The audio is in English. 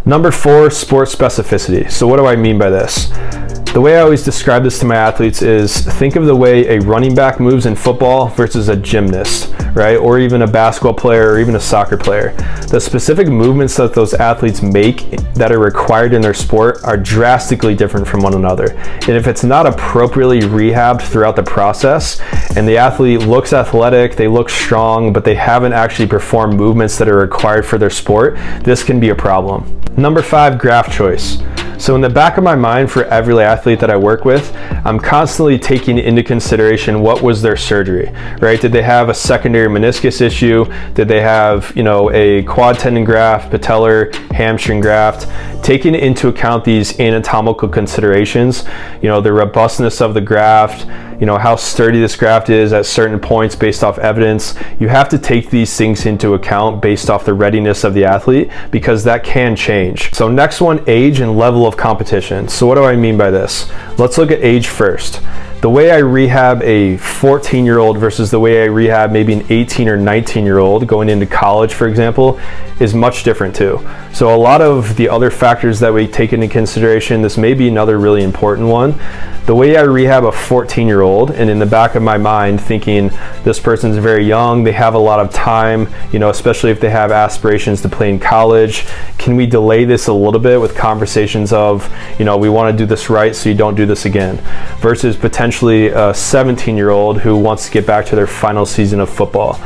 Number 4, sport specificity. So what do I mean by this? The way I always describe this to my athletes is think of the way a running back moves in football versus a gymnast, right? Or even a basketball player or even a soccer player. The specific movements that those athletes make that are required in their sport are drastically different from one another. And if it's not appropriately rehabbed throughout the process and the athlete looks athletic, they look strong, but they haven't actually performed movements that are required for their sport, this can be a problem. Number 5, graft choice. So in the back of my mind for every athlete that I work with, I'm constantly taking into consideration what was their surgery, right? Did they have a secondary meniscus issue? Did they have, a quad tendon graft, patellar, hamstring graft? Taking into account these anatomical considerations, the robustness of the graft, how sturdy this graft is at certain points based off evidence. You have to take these things into account based off the readiness of the athlete because that can change. So next one, age and level of competition. So what do I mean by this? Let's look at age first. The way I rehab a 14-year-old versus the way I rehab maybe an 18 or 19-year-old going into college, for example, is much different too. So a lot of the other factors that we take into consideration, this may be another really important one. The way I rehab a 14-year-old, and in the back of my mind thinking this person's very young, they have a lot of time, especially if they have aspirations to play in college. Can we delay this a little bit with conversations of, we want to do this right so you don't do this again, versus potentially a 17-year-old who wants to get back to their final season of football.